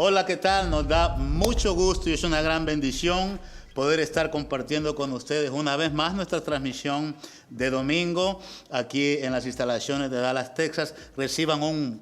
Hola, ¿qué tal? Nos da mucho gusto y es una gran bendición poder estar compartiendo con ustedes una vez más nuestra transmisión de domingo aquí en las instalaciones de Dallas, Texas. Reciban un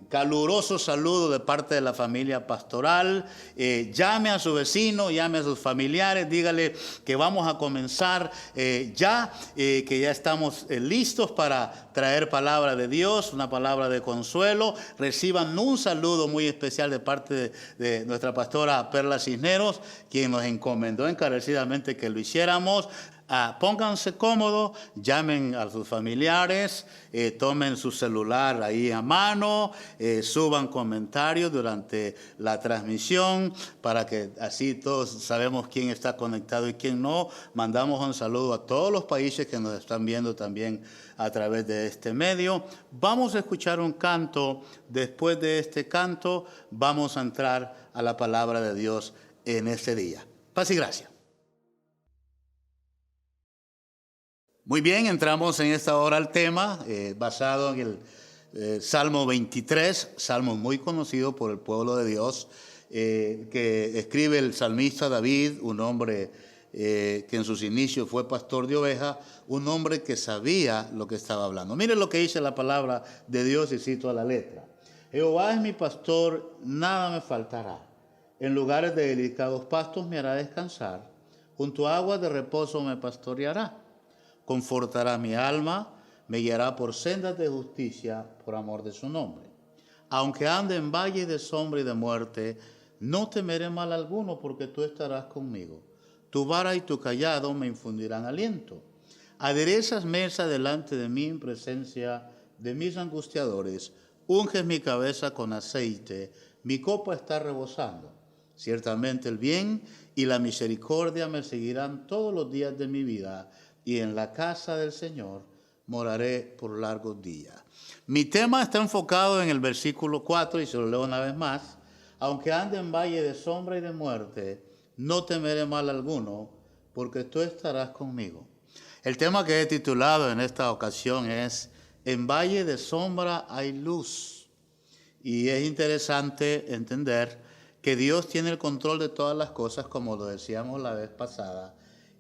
caluroso saludo de parte de la familia pastoral. Llame a su vecino, llame a sus familiares, dígale que vamos a comenzar que ya estamos listos para traer palabra de Dios, una palabra de consuelo. Reciban un saludo muy especial de parte de nuestra pastora Perla Cisneros, quien nos encomendó encarecidamente que lo hiciéramos. Pónganse cómodos, llamen a sus familiares, tomen su celular ahí a mano, suban comentarios durante la transmisión para que así todos sabemos quién está conectado y quién no. Mandamos un saludo a todos los países que nos están viendo también a través de este medio. Vamos a escuchar un canto. Después de este canto vamos a entrar a la palabra de Dios en este día. Paz y gracia. Muy bien, entramos en esta hora al tema basado en el Salmo 23, salmo muy conocido por el pueblo de Dios, que escribe el salmista David, un hombre que en sus inicios fue pastor de ovejas, un hombre que sabía lo que estaba hablando. Miren lo que dice la palabra de Dios y cito a la letra. Jehová es mi pastor, nada me faltará. En lugares de delicados pastos me hará descansar, junto a aguas de reposo me pastoreará. Confortará mi alma, me guiará por sendas de justicia por amor de su nombre. Aunque ande en valle de sombra y de muerte, no temeré mal alguno porque tú estarás conmigo. Tu vara y tu cayado me infundirán aliento. Aderezas mesa delante de mí en presencia de mis angustiadores. Unges mi cabeza con aceite, mi copa está rebosando. Ciertamente el bien y la misericordia me seguirán todos los días de mi vida, y en la casa del Señor moraré por largos días. Mi tema está enfocado en el versículo 4, y se lo leo una vez más. Aunque ande en valle de sombra y de muerte, no temeré mal alguno, porque tú estarás conmigo. El tema que he titulado en esta ocasión es En valle de sombra hay luz. Y es interesante entender que Dios tiene el control de todas las cosas, como lo decíamos la vez pasada,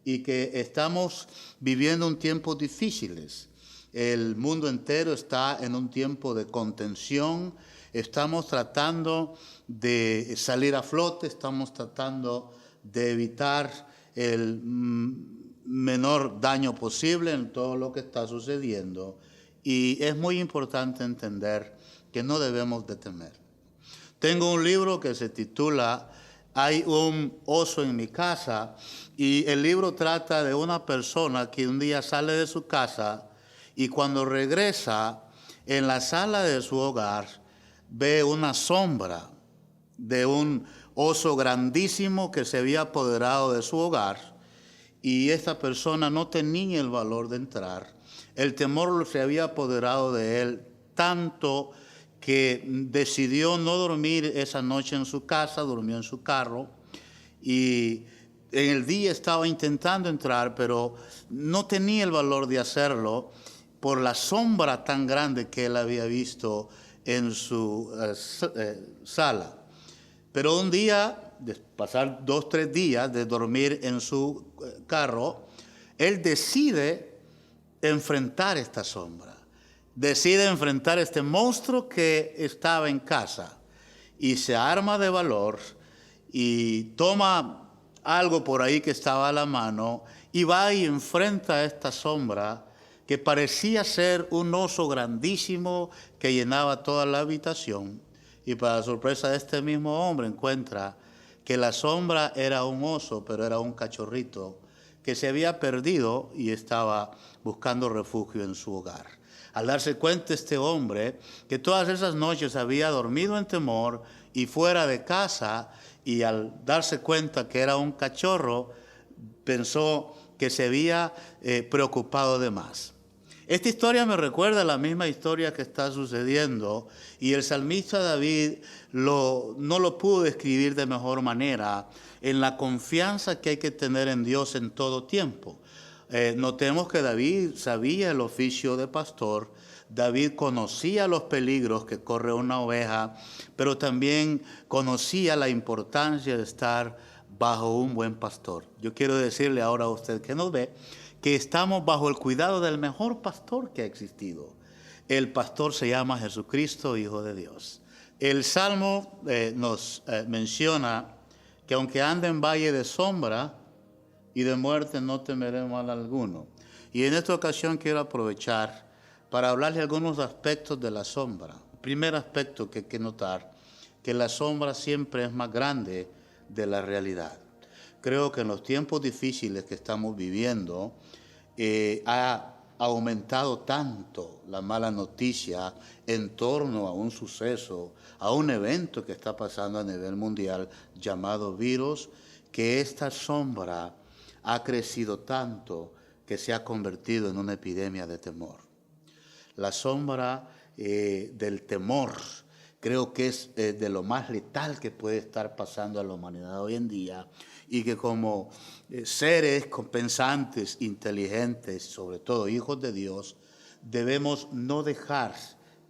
y que estamos viviendo un tiempos difíciles. El mundo entero está en un tiempo de contención. Estamos tratando de salir a flote, estamos tratando de evitar el menor daño posible en todo lo que está sucediendo. Y es muy importante entender que no debemos de temer. Tengo un libro que se titula Hay un oso en mi casa, y el libro trata de una persona que un día sale de su casa y cuando regresa en la sala de su hogar ve una sombra de un oso grandísimo que se había apoderado de su hogar, y esta persona no tenía el valor de entrar. El temor se había apoderado de él tanto que decidió no dormir esa noche en su casa, durmió en su carro, y en el día estaba intentando entrar, pero no tenía el valor de hacerlo por la sombra tan grande que él había visto en su sala. Pero un día, de pasar 2 o 3 días de dormir en su carro, él decide enfrentar esta sombra. Decide enfrentar este monstruo que estaba en casa y se arma de valor y toma algo por ahí que estaba a la mano y va y enfrenta a esta sombra que parecía ser un oso grandísimo que llenaba toda la habitación. Y para sorpresa de este mismo hombre encuentra que la sombra era un oso, pero era un cachorrito que se había perdido y estaba buscando refugio en su hogar. Al darse cuenta este hombre que todas esas noches había dormido en temor y fuera de casa, y al darse cuenta que era un cachorro, pensó que se había preocupado de más. Esta historia me recuerda a la misma historia que está sucediendo, y el salmista David no lo pudo describir de mejor manera en la confianza que hay que tener en Dios en todo tiempo. Notemos que David sabía el oficio de pastor. David conocía los peligros que corre una oveja, pero también conocía la importancia de estar bajo un buen pastor. Yo quiero decirle ahora a usted que nos ve que estamos bajo el cuidado del mejor pastor que ha existido. El pastor se llama Jesucristo, Hijo de Dios. El Salmo nos menciona que aunque ande en valle de sombra y de muerte, no temeré mal alguno. Y en esta ocasión quiero aprovechar para hablarle algunos aspectos de la sombra. El primer aspecto que hay que notar, que la sombra siempre es más grande de la realidad. Creo que en los tiempos difíciles que estamos viviendo, ha aumentado tanto la mala noticia en torno a un suceso, a un evento que está pasando a nivel mundial llamado virus, que esta sombra ha crecido tanto que se ha convertido en una epidemia de temor. La sombra del temor creo que es de lo más letal que puede estar pasando a la humanidad hoy en día, y que como seres pensantes, inteligentes, sobre todo hijos de Dios, debemos no dejar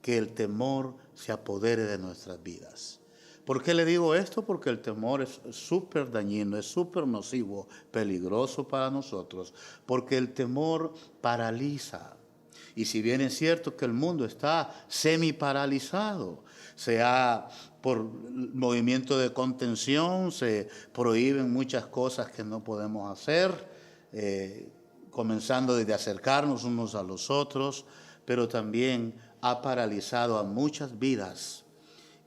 que el temor se apodere de nuestras vidas. ¿Por qué le digo esto? Porque el temor es súper dañino, es súper nocivo, peligroso para nosotros, porque el temor paraliza. Y si bien es cierto que el mundo está semi-paralizado, sea por movimiento de contención, se prohíben muchas cosas que no podemos hacer, comenzando desde acercarnos unos a los otros, pero también ha paralizado a muchas vidas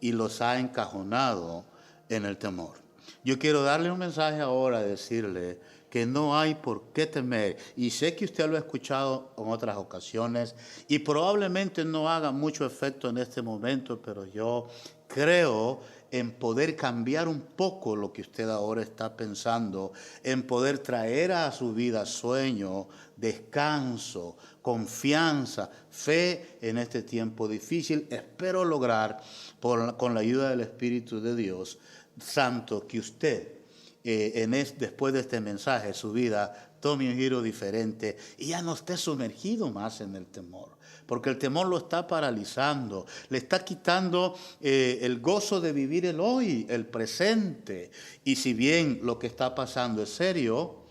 y los ha encajonado en el temor. Yo quiero darle un mensaje ahora, decirle que no hay por qué temer. Y sé que usted lo ha escuchado en otras ocasiones y probablemente no haga mucho efecto en este momento, pero yo creo en poder cambiar un poco lo que usted ahora está pensando, en poder traer a su vida sueño, descanso, confianza, fe en este tiempo difícil. Espero lograr, con la ayuda del Espíritu de Dios Santo, que usted, después de este mensaje, su vida tome un giro diferente y ya no esté sumergido más en el temor. Porque el temor lo está paralizando, le está quitando el gozo de vivir el hoy, el presente. Y si bien lo que está pasando es serio,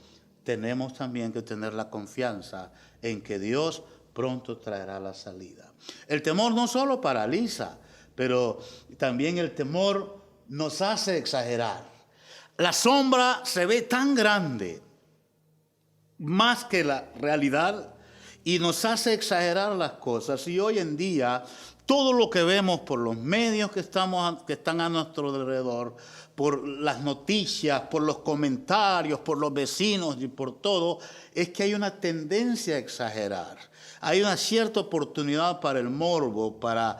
tenemos también que tener la confianza en que Dios pronto traerá la salida. El temor no solo paraliza, pero también el temor nos hace exagerar. La sombra se ve tan grande, más que la realidad, y nos hace exagerar las cosas. Y hoy en día, todo lo que vemos por los medios que están a nuestro alrededor, por las noticias, por los comentarios, por los vecinos y por todo, es que hay una tendencia a exagerar. Hay una cierta oportunidad para el morbo, para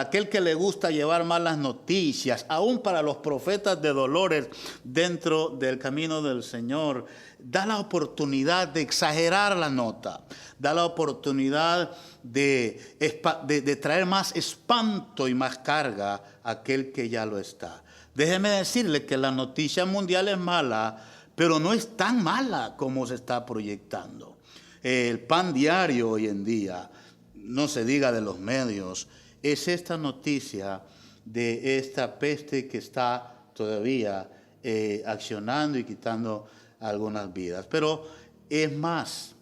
aquel que le gusta llevar malas noticias, aún para los profetas de dolores dentro del camino del Señor. Da la oportunidad de exagerar la nota, da la oportunidad de traer más espanto y más carga a aquel que ya lo está. Déjeme decirle que la noticia mundial es mala, pero no es tan mala como se está proyectando. El pan diario hoy en día, no se diga de los medios, es esta noticia de esta peste que está todavía accionando y quitando algunas vidas. Pero es más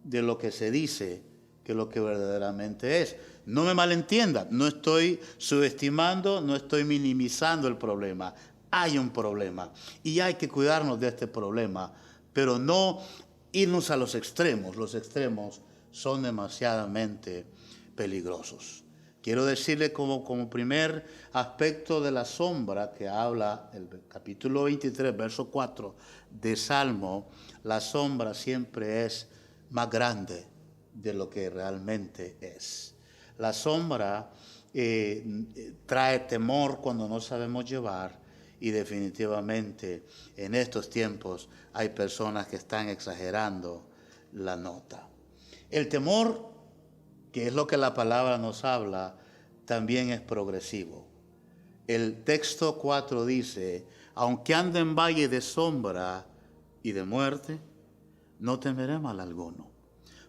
de lo que se dice que lo que verdaderamente es. No me malentienda, no estoy subestimando, no estoy minimizando el problema. Hay un problema y hay que cuidarnos de este problema, pero no irnos a los extremos. Los extremos son demasiadamente peligrosos. Quiero decirle como primer aspecto de la sombra que habla el capítulo 23, verso 4 de Salmo, la sombra siempre es más grande de lo que realmente es. La sombra trae temor cuando no sabemos llevar, y definitivamente en estos tiempos hay personas que están exagerando la nota. El temor, que es lo que la palabra nos habla, también es progresivo. El texto 4 dice, aunque ande en valle de sombra y de muerte, no temeré mal alguno.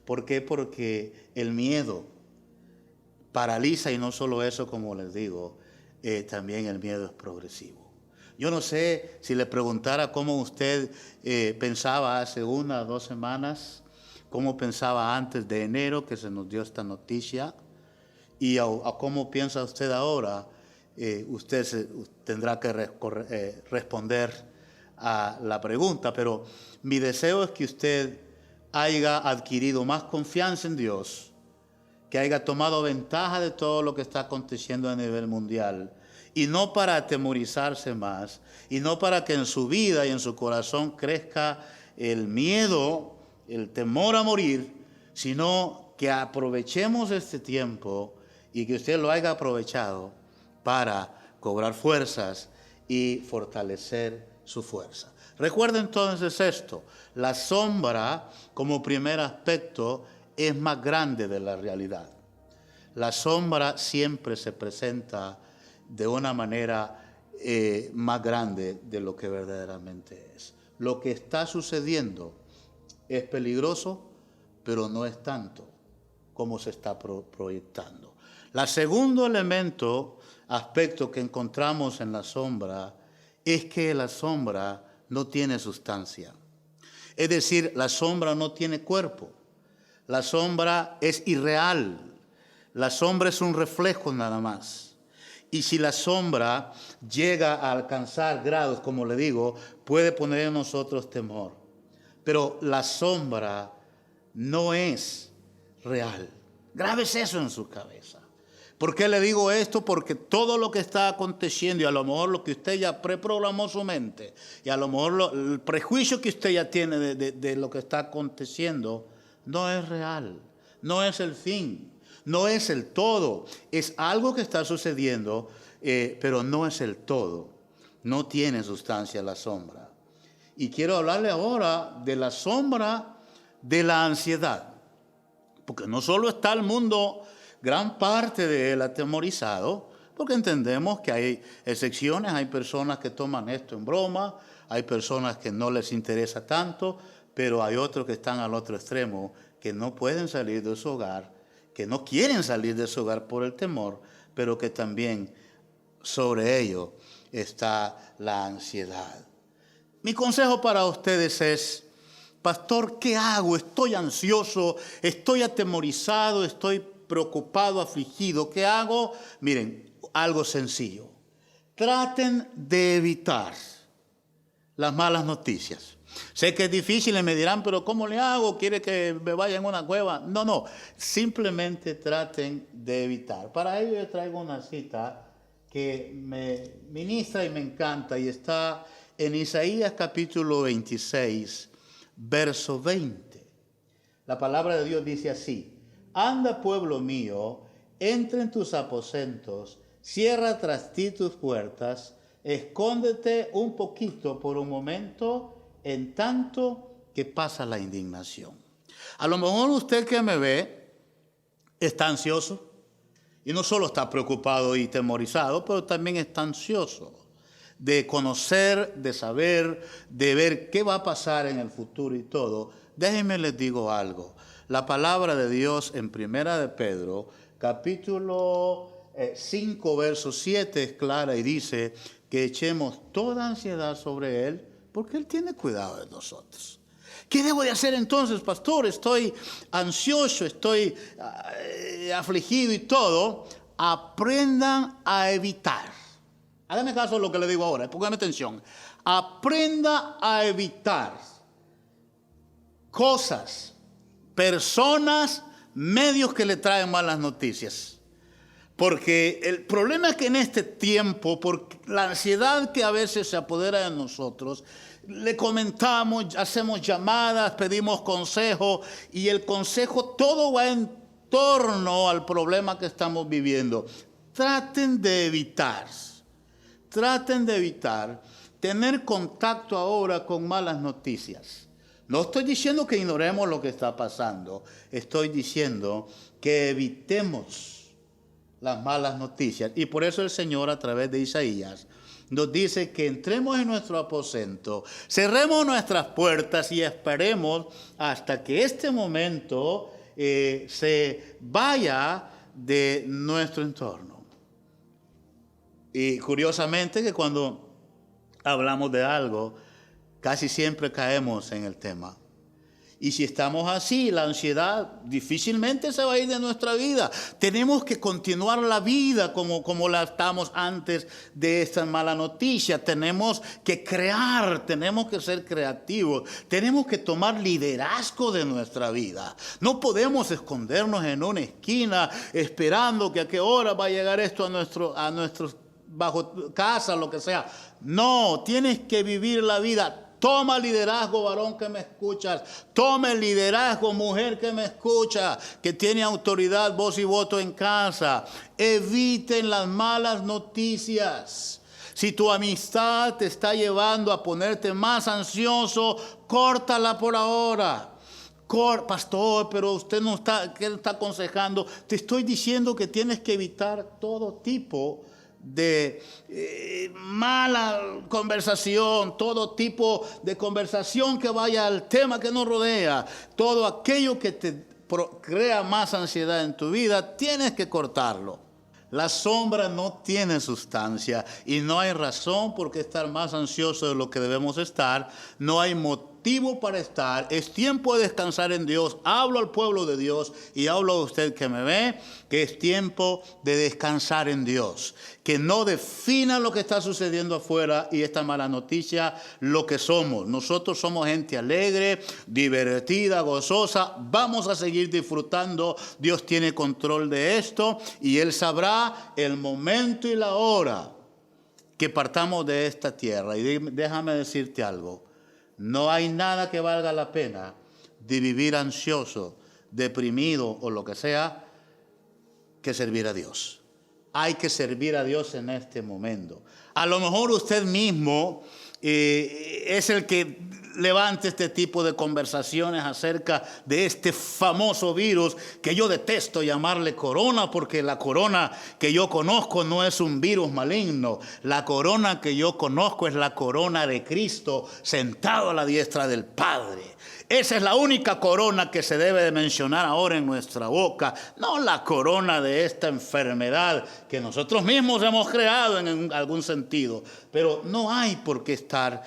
¿Por qué? Porque el miedo paraliza, y no solo eso, como les digo, también el miedo es progresivo. Yo no sé si le preguntara cómo usted pensaba hace 1 o 2 semanas, cómo pensaba antes de enero que se nos dio esta noticia, y a cómo piensa usted ahora. Usted tendrá que responder a la pregunta, pero mi deseo es que usted haya adquirido más confianza en Dios, que haya tomado ventaja de todo lo que está aconteciendo a nivel mundial, y no para atemorizarse más, y no para que en su vida y en su corazón crezca el miedo, el temor a morir, sino que aprovechemos este tiempo y que usted lo haya aprovechado para cobrar fuerzas y fortalecer su fuerza. Recuerden entonces esto: la sombra, como primer aspecto, es más grande de la realidad. La sombra siempre se presenta de una manera más grande de lo que verdaderamente es. Lo que está sucediendo es peligroso, pero no es tanto como se está proyectando. El segundo aspecto que encontramos en la sombra es que la sombra no tiene sustancia. Es decir, la sombra no tiene cuerpo. La sombra es irreal. La sombra es un reflejo nada más. Y si la sombra llega a alcanzar grados, como le digo, puede poner en nosotros temor. Pero la sombra no es real. Grábese eso en su cabeza. ¿Por qué le digo esto? Porque todo lo que está aconteciendo, y a lo mejor lo que usted ya preprogramó su mente, y a lo mejor el prejuicio que usted ya tiene de lo que está aconteciendo, no es real, no es el fin, no es el todo. Es algo que está sucediendo, pero no es el todo. No tiene sustancia la sombra. Y quiero hablarle ahora de la sombra de la ansiedad. Porque no solo está el mundo, gran parte de él atemorizado, porque entendemos que hay excepciones, hay personas que toman esto en broma, hay personas que no les interesa tanto, pero hay otros que están al otro extremo, que no pueden salir de su hogar, que no quieren salir de su hogar por el temor, pero que también sobre ello está la ansiedad. Mi consejo para ustedes es: pastor, ¿qué hago? Estoy ansioso, estoy atemorizado, estoy preocupado, afligido. ¿Qué hago? Miren, algo sencillo. Traten de evitar las malas noticias. Sé que es difícil y me dirán, pero ¿cómo le hago? ¿Quiere que me vaya en una cueva? No. Simplemente traten de evitar. Para ello yo traigo una cita que me ministra y me encanta, y está en Isaías capítulo 26, verso 20. La palabra de Dios dice así: anda, pueblo mío, entra en tus aposentos, cierra tras ti tus puertas, escóndete un poquito por un momento, en tanto que pasa la indignación. A lo mejor usted que me ve está ansioso, y no solo está preocupado y temorizado, pero también está ansioso de conocer, de saber, de ver qué va a pasar en el futuro y todo. Déjenme les digo algo. La palabra de Dios en Primera de Pedro, capítulo 5, verso 7, es clara y dice que echemos toda ansiedad sobre Él, porque Él tiene cuidado de nosotros. ¿Qué debo de hacer entonces, pastor? Estoy ansioso, estoy afligido y todo. Aprendan a evitar. Hágame caso a lo que le digo ahora, póngame atención. Aprenda a evitar cosas, personas, medios que le traen malas noticias. Porque el problema es que en este tiempo, por la ansiedad que a veces se apodera de nosotros, le comentamos, hacemos llamadas, pedimos consejo, y el consejo todo va en torno al problema que estamos viviendo. Traten de evitar tener contacto ahora con malas noticias. No estoy diciendo que ignoremos lo que está pasando, estoy diciendo que evitemos las malas noticias. Y por eso el Señor, a través de Isaías, nos dice que entremos en nuestro aposento, cerremos nuestras puertas y esperemos hasta que este momento se vaya de nuestro entorno. Y curiosamente que cuando hablamos de algo, casi siempre caemos en el tema. Y si estamos así, la ansiedad difícilmente se va a ir de nuestra vida. Tenemos que continuar la vida como la estamos antes de esta mala noticia. Tenemos que crear, tenemos que ser creativos. Tenemos que tomar liderazgo de nuestra vida. No podemos escondernos en una esquina esperando que a qué hora va a llegar esto a nuestros bajo casa, lo que sea. No, tienes que vivir la vida. Toma liderazgo, varón que me escuchas. Toma el liderazgo, mujer que me escucha, que tiene autoridad, voz y voto en casa. Eviten las malas noticias. Si tu amistad te está llevando a ponerte más ansioso, córtala por ahora. Pastor, pero usted no está, ¿qué está aconsejando? Te estoy diciendo que tienes que evitar todo tipo de mala conversación, todo tipo de conversación que vaya al tema que nos rodea, todo aquello que te crea más ansiedad en tu vida, tienes que cortarlo. La sombra no tiene sustancia y no hay razón por qué estar más ansioso de lo que debemos estar. No hay motivo para estar. Es tiempo de descansar en Dios. Hablo al pueblo de Dios y hablo a usted que me ve, que es tiempo de descansar en Dios. Que no defina lo que está sucediendo afuera y esta mala noticia lo que somos. Nosotros somos gente alegre, divertida, gozosa. Vamos a seguir disfrutando. Dios tiene control de esto y Él sabrá el momento y la hora que partamos de esta tierra. Y déjame decirte algo. No hay nada que valga la pena de vivir ansioso, deprimido o lo que sea, que servir a Dios. Hay que servir a Dios en este momento. A lo mejor usted mismo es el que levante este tipo de conversaciones acerca de este famoso virus que yo detesto llamarle corona, porque la corona que yo conozco no es un virus maligno. La corona que yo conozco es la corona de Cristo sentado a la diestra del Padre. Esa es la única corona que se debe de mencionar ahora en nuestra boca, no la corona de esta enfermedad que nosotros mismos hemos creado en algún sentido. Pero no hay por qué estar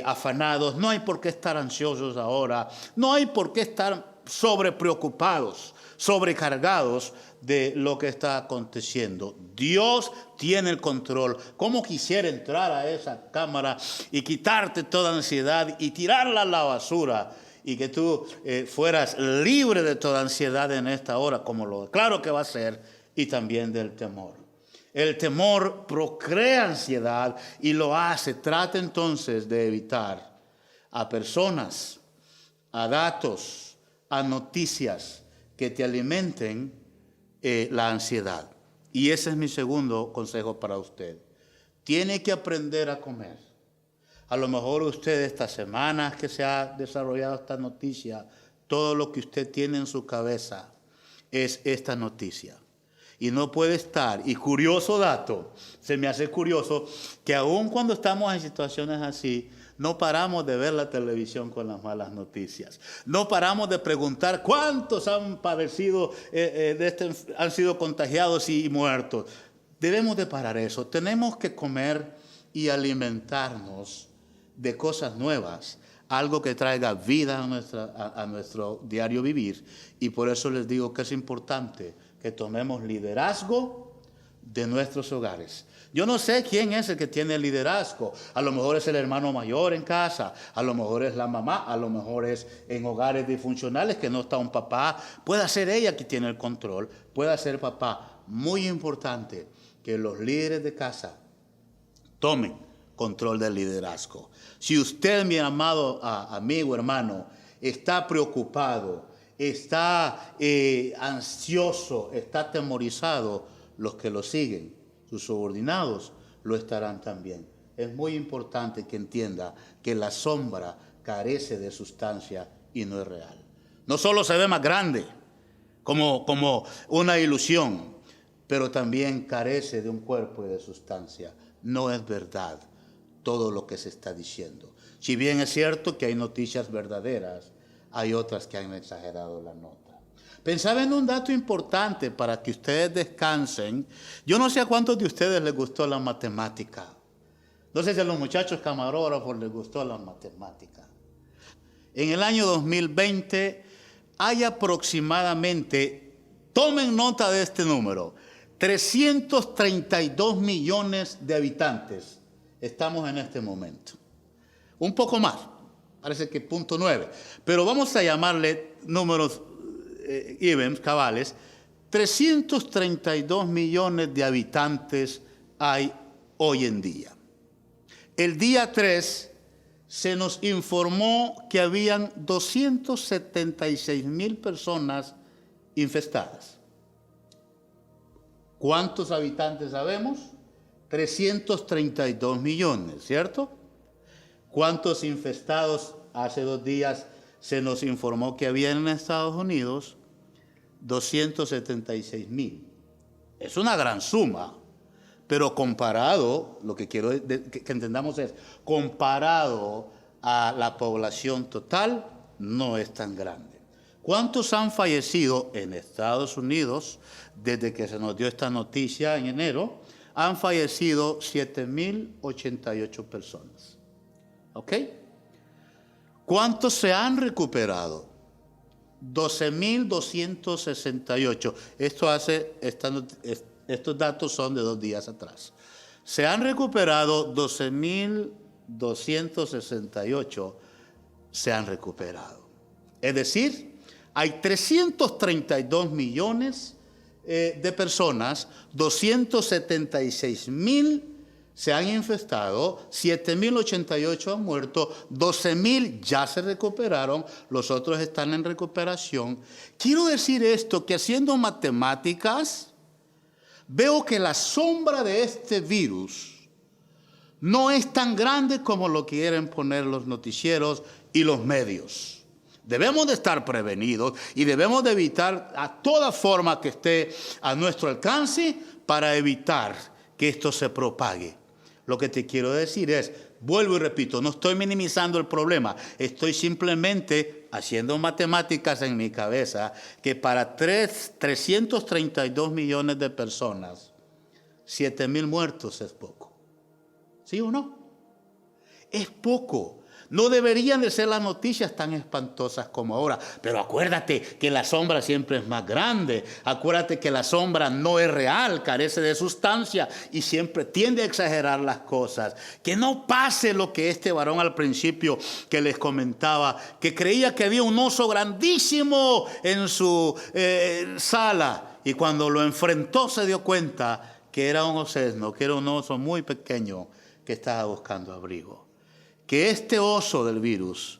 afanados, no hay por qué estar ansiosos ahora, no hay por qué estar sobrepreocupados, sobrecargados de lo que está aconteciendo. Dios tiene el control. ¿Cómo quisiera entrar a esa cámara y quitarte toda ansiedad y tirarla a la basura? Y que tú fueras libre de toda ansiedad en esta hora, como lo declaro que va a ser, y también del temor. El temor procrea ansiedad y lo hace. Trata entonces de evitar a personas, a datos, a noticias que te alimenten la ansiedad. Y ese es mi segundo consejo para usted. Tiene que aprender a comer. A lo mejor usted estas semanas que se ha desarrollado esta noticia, todo lo que usted tiene en su cabeza es esta noticia. Y no puede estar, y curioso dato, se me hace curioso que aun cuando estamos en situaciones así, no paramos de ver la televisión con las malas noticias. No paramos de preguntar cuántos han padecido, han sido contagiados y muertos. Debemos de parar eso. Tenemos que comer y alimentarnos de cosas nuevas, algo que traiga vida a nuestro diario vivir. Y por eso les digo que es importante que tomemos liderazgo de nuestros hogares. Yo no sé quién es el que tiene el liderazgo. A lo mejor es el hermano mayor en casa, a lo mejor es la mamá, a lo mejor es en hogares disfuncionales que no está un papá. Puede ser ella que tiene el control, puede ser papá. Muy importante que los líderes de casa tomen control del liderazgo. Si usted, mi amado amigo, hermano, está preocupado, está ansioso, está atemorizado, los que lo siguen, sus subordinados, lo estarán también. Es muy importante que entienda que la sombra carece de sustancia y no es real. No solo se ve más grande como una ilusión, pero también carece de un cuerpo y de sustancia. No es verdad todo lo que se está diciendo. Si bien es cierto que hay noticias verdaderas, hay otras que han exagerado la nota. Pensaba en un dato importante para que ustedes descansen. Yo no sé a cuántos de ustedes les gustó la matemática. No sé si a los muchachos camarógrafos les gustó la matemática. En el año 2020 hay aproximadamente, tomen nota de este número, 332 millones de habitantes estamos en este momento. Un poco más, parece que 0.9, pero vamos a llamarle números evens, cabales. 332 millones de habitantes hay hoy en día. El día 3 se nos informó que habían 276,000 personas infestadas. ¿Cuántos habitantes sabemos? 332 millones, ¿cierto? ¿Cuántos infestados hace 2 días se nos informó que había en Estados Unidos? 276,000. Es una gran suma, pero comparado, lo que quiero que entendamos es, comparado a la población total, no es tan grande. ¿Cuántos han fallecido en Estados Unidos desde que se nos dio esta noticia en enero? Han fallecido 7,088 personas. ¿Ok? ¿Cuántos se han recuperado? 12,268. Estos datos son de 2 días atrás. Se han recuperado 12,268. Se han recuperado. Es decir, hay 332 millones de personas, 276,000 se han infestado, 7,088 han muerto, 12,000 ya se recuperaron, los otros están en recuperación. Quiero decir esto, que haciendo matemáticas, veo que la sombra de este virus no es tan grande como lo quieren poner los noticieros y los medios. Debemos de estar prevenidos y debemos de evitar a toda forma que esté a nuestro alcance para evitar que esto se propague. Lo que te quiero decir es, vuelvo y repito, no estoy minimizando el problema, estoy simplemente haciendo matemáticas en mi cabeza que para 332 millones de personas, 7,000 muertos es poco. ¿Sí o no? Es poco. No deberían de ser las noticias tan espantosas como ahora. Pero acuérdate que la sombra siempre es más grande. Acuérdate que la sombra no es real, carece de sustancia y siempre tiende a exagerar las cosas. Que no pase lo que este varón al principio que les comentaba, que creía que había un oso grandísimo en su sala. Y cuando lo enfrentó se dio cuenta que era un osesno, que era un oso muy pequeño que estaba buscando abrigo. Que este oso del virus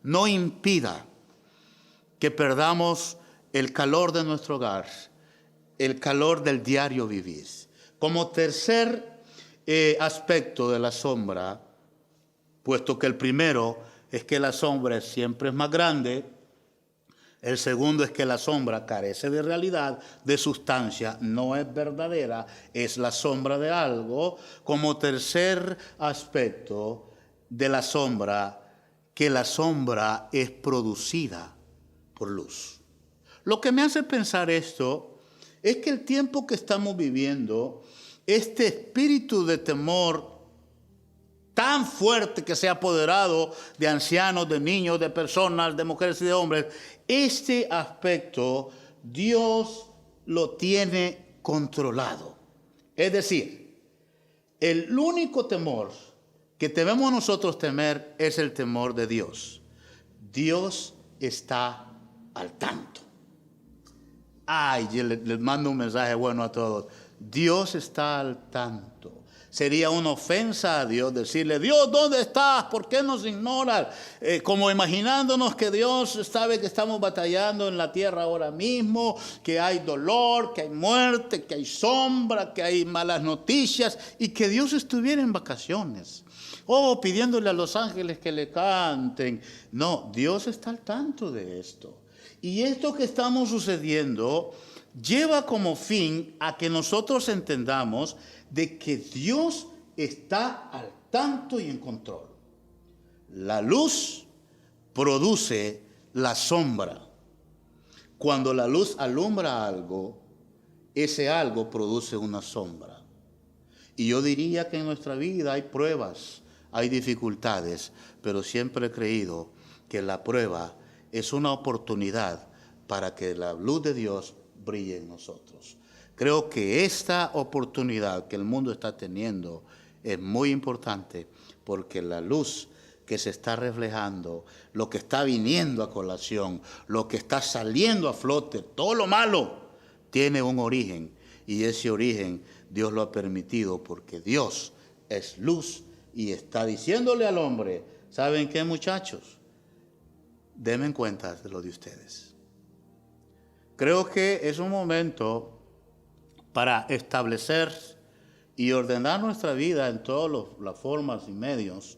no impida que perdamos el calor de nuestro hogar, el calor del diario vivir. Como tercer aspecto de la sombra, puesto que el primero es que la sombra siempre es más grande, el segundo es que la sombra carece de realidad, de sustancia, no es verdadera, es la sombra de algo. Como tercer aspecto de la sombra, que la sombra es producida por luz. Lo que me hace pensar esto es que el tiempo que estamos viviendo, este espíritu de temor tan fuerte que se ha apoderado de ancianos, de niños, de personas, de mujeres y de hombres, este aspecto Dios lo tiene controlado. Es decir, el único temor que debemos nosotros temer es el temor de Dios. Dios está al tanto. Ay, yo les mando un mensaje bueno a todos. Dios está al tanto. Sería una ofensa a Dios decirle, Dios, ¿dónde estás? ¿Por qué nos ignoras? Como imaginándonos que Dios sabe que estamos batallando en la tierra ahora mismo, que hay dolor, que hay muerte, que hay sombra, que hay malas noticias y que Dios estuviera en vacaciones. O pidiéndole a los ángeles que le canten. No, Dios está al tanto de esto. Y esto que estamos sucediendo lleva como fin a que nosotros entendamos de que Dios está al tanto y en control. La luz produce la sombra. Cuando la luz alumbra algo, ese algo produce una sombra. Y yo diría que en nuestra vida hay pruebas, hay dificultades, pero siempre he creído que la prueba es una oportunidad para que la luz de Dios brille en nosotros. Creo que esta oportunidad que el mundo está teniendo es muy importante, porque la luz que se está reflejando, lo que está viniendo a colación, lo que está saliendo a flote, todo lo malo, tiene un origen, y ese origen Dios lo ha permitido porque Dios es luz y está diciéndole al hombre, ¿saben qué, muchachos? Denme cuenta de lo de ustedes. Creo que es un momento para establecer y ordenar nuestra vida en todas las formas y medios.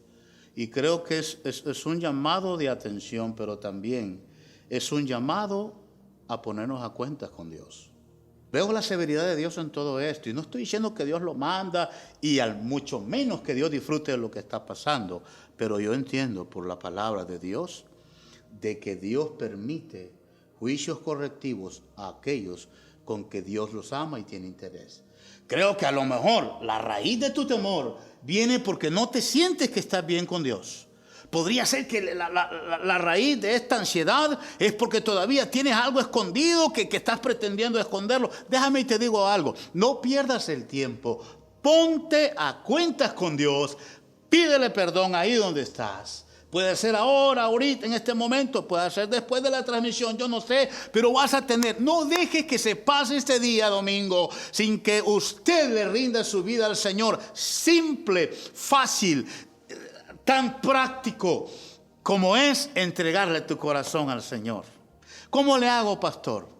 Y creo que es un llamado de atención, pero también es un llamado a ponernos a cuentas con Dios. Veo la severidad de Dios en todo esto, y no estoy diciendo que Dios lo manda y al mucho menos que Dios disfrute de lo que está pasando, pero yo entiendo por la palabra de Dios de que Dios permite juicios correctivos a aquellos con que Dios los ama y tiene interés. Creo que a lo mejor la raíz de tu temor viene porque no te sientes que estás bien con Dios. Podría ser que la raíz de esta ansiedad es porque todavía tienes algo escondido que estás pretendiendo esconderlo. Déjame y te digo algo, no pierdas el tiempo, ponte a cuentas con Dios, pídele perdón ahí donde estás. Puede ser ahora, ahorita, en este momento, puede ser después de la transmisión, yo no sé, pero vas a tener, no dejes que se pase este día domingo sin que usted le rinda su vida al Señor. Simple, fácil, tan práctico como es entregarle tu corazón al Señor. ¿Cómo le hago, pastor?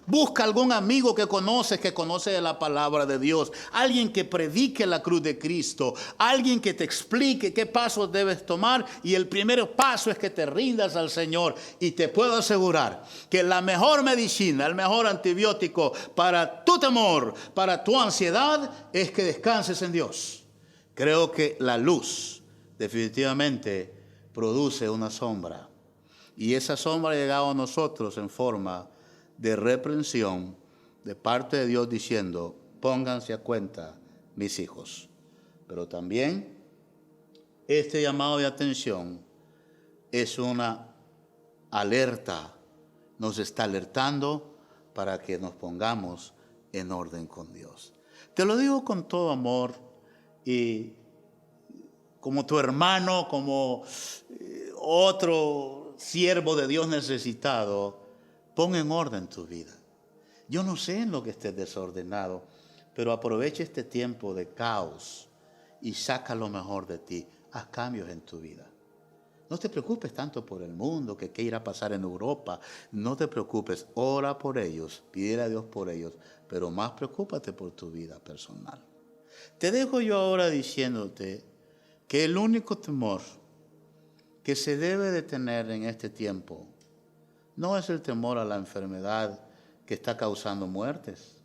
Busca algún amigo que conoce de la palabra de Dios, alguien que predique la cruz de Cristo, alguien que te explique qué pasos debes tomar, y el primer paso es que te rindas al Señor. Y te puedo asegurar que la mejor medicina, el mejor antibiótico para tu temor, para tu ansiedad, es que descanses en Dios. Creo que la luz definitivamente produce una sombra, y esa sombra ha llegado a nosotros en forma de reprensión de parte de Dios diciendo, pónganse a cuenta mis hijos. Pero también este llamado de atención es una alerta, nos está alertando para que nos pongamos en orden con Dios. Te lo digo con todo amor y como tu hermano, como otro siervo de Dios necesitado. Pon en orden tu vida. Yo no sé en lo que estés desordenado, pero aprovecha este tiempo de caos y saca lo mejor de ti. Haz cambios en tu vida. No te preocupes tanto por el mundo, que qué irá a pasar en Europa. No te preocupes, ora por ellos, pídele a Dios por ellos, pero más preocúpate por tu vida personal. Te dejo yo ahora diciéndote que el único temor que se debe de tener en este tiempo no es el temor a la enfermedad que está causando muertes,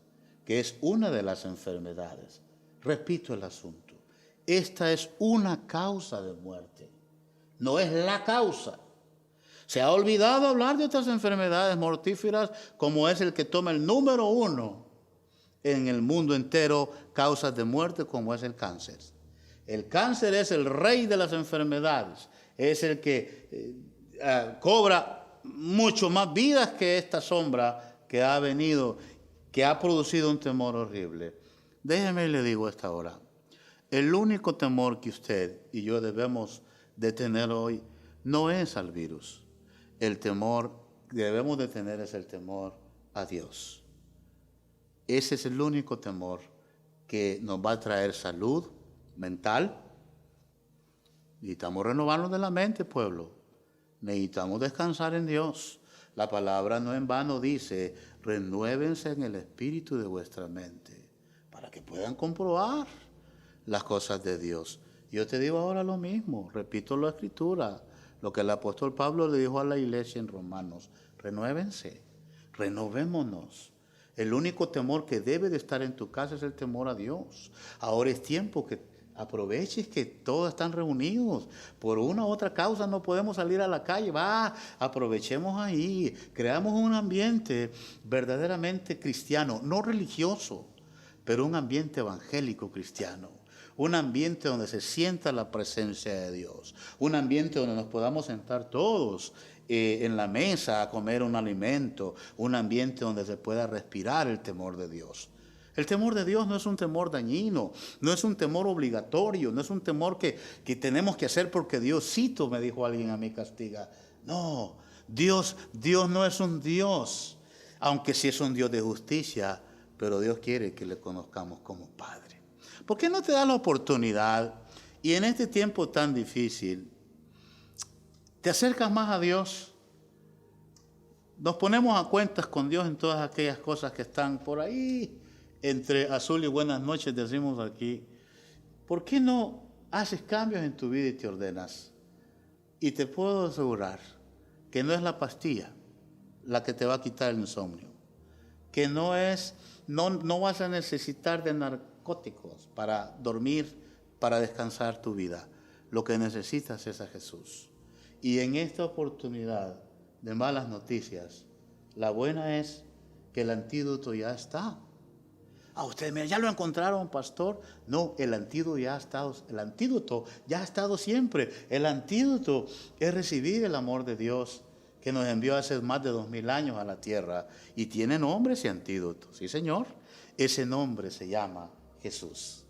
que es una de las enfermedades. Repito el asunto. Esta es una causa de muerte, no es la causa. Se ha olvidado hablar de otras enfermedades mortíferas, como es el que toma el número 1 en el mundo entero, causas de muerte, como es el cáncer. El cáncer es el rey de las enfermedades, es el que cobra mucho más vidas que esta sombra que ha venido, que ha producido un temor horrible. Déjeme y le digo a esta hora, el único temor que usted y yo debemos de tener hoy no es al virus. El temor que debemos de tener es el temor a Dios. Ese es el único temor que nos va a traer salud mental. Necesitamos renovarnos de la mente, pueblo. Necesitamos descansar en Dios. La palabra no en vano dice, renuévense en el espíritu de vuestra mente, para que puedan comprobar las cosas de Dios. Yo te digo ahora lo mismo, repito la escritura, lo que el apóstol Pablo le dijo a la iglesia en Romanos, renuévense, renovémonos. El único temor que debe de estar en tu casa es el temor a Dios. Ahora es tiempo que Aproveches que todos están reunidos. Por una u otra causa no podemos salir a la calle. Aprovechemos ahí. Creamos un ambiente verdaderamente cristiano, no religioso, pero un ambiente evangélico cristiano. Un ambiente donde se sienta la presencia de Dios. Un ambiente donde nos podamos sentar todos en la mesa a comer un alimento. Un ambiente donde se pueda respirar el temor de Dios. El temor de Dios no es un temor dañino, no es un temor obligatorio, no es un temor que tenemos que hacer porque Diosito, me dijo alguien a mí, castiga. No, Dios no es un Dios, aunque sí es un Dios de justicia, pero Dios quiere que le conozcamos como Padre. ¿Por qué no te da la oportunidad y en este tiempo tan difícil te acercas más a Dios? Nos ponemos a cuentas con Dios en todas aquellas cosas que están por ahí. Entre azul y buenas noches decimos aquí, ¿por qué no haces cambios en tu vida y te ordenas? Y te puedo asegurar que no es la pastilla la que te va a quitar el insomnio, que no vas a necesitar de narcóticos para dormir, para descansar tu vida. Lo que necesitas es a Jesús. Y en esta oportunidad de malas noticias, la buena es que el antídoto ya está. Ustedes me ya lo encontraron, pastor. No, el antídoto ya ha estado siempre. El antídoto es recibir el amor de Dios que nos envió hace más de 2000 años a la tierra. Y tiene nombre ese antídoto, sí señor. Ese nombre se llama Jesús.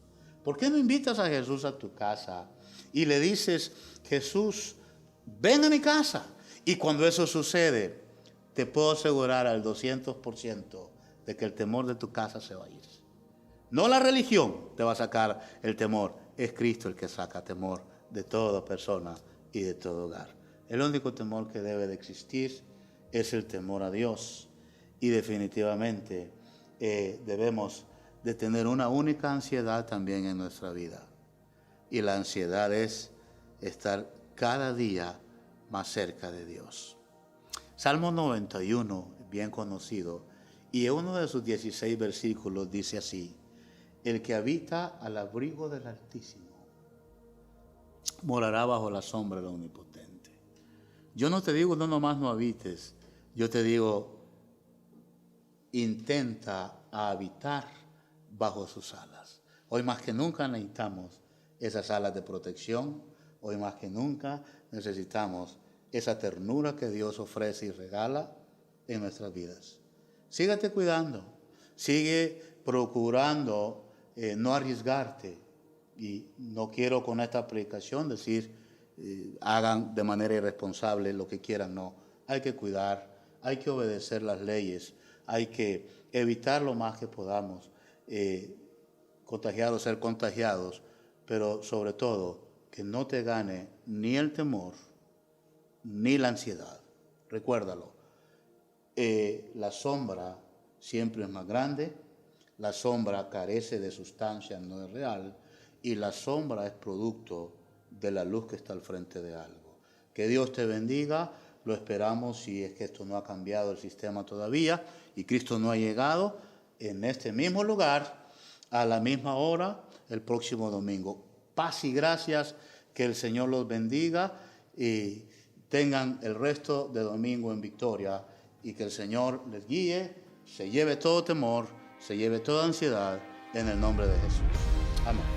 ¿Por qué no invitas a Jesús a tu casa y le dices, Jesús, ven a mi casa? Y cuando eso sucede, te puedo asegurar al 200% de que el temor de tu casa se va a ir. No la religión te va a sacar el temor, es Cristo el que saca temor de toda persona y de todo hogar. El único temor que debe de existir es el temor a Dios y definitivamente debemos de tener una única ansiedad también en nuestra vida. Y la ansiedad es estar cada día más cerca de Dios. Salmo 91, bien conocido, y en uno de sus 16 versículos dice así: el que habita al abrigo del Altísimo morará bajo la sombra del Omnipotente. Yo no te digo no nomás no habites, yo te digo intenta habitar bajo sus alas. Hoy más que nunca necesitamos esas alas de protección, hoy más que nunca necesitamos esa ternura que Dios ofrece y regala en nuestras vidas. Sígate cuidando, sigue procurando no arriesgarte. Y no quiero con esta predicación decir hagan de manera irresponsable lo que quieran, no. Hay que cuidar, hay que obedecer las leyes, hay que evitar lo más que podamos ser contagiados, pero sobre todo que no te gane ni el temor ni la ansiedad. Recuérdalo, la sombra siempre es más grande, la sombra carece de sustancia, no es real, y la sombra es producto de la luz que está al frente de algo. Que Dios te bendiga, lo esperamos si es que esto no ha cambiado el sistema todavía y Cristo no ha llegado en este mismo lugar a la misma hora el próximo domingo. Paz y gracias, que el Señor los bendiga y tengan el resto de domingo en victoria y que el Señor les guíe, se lleve todo temor, se lleve toda ansiedad en el nombre de Jesús. Amén.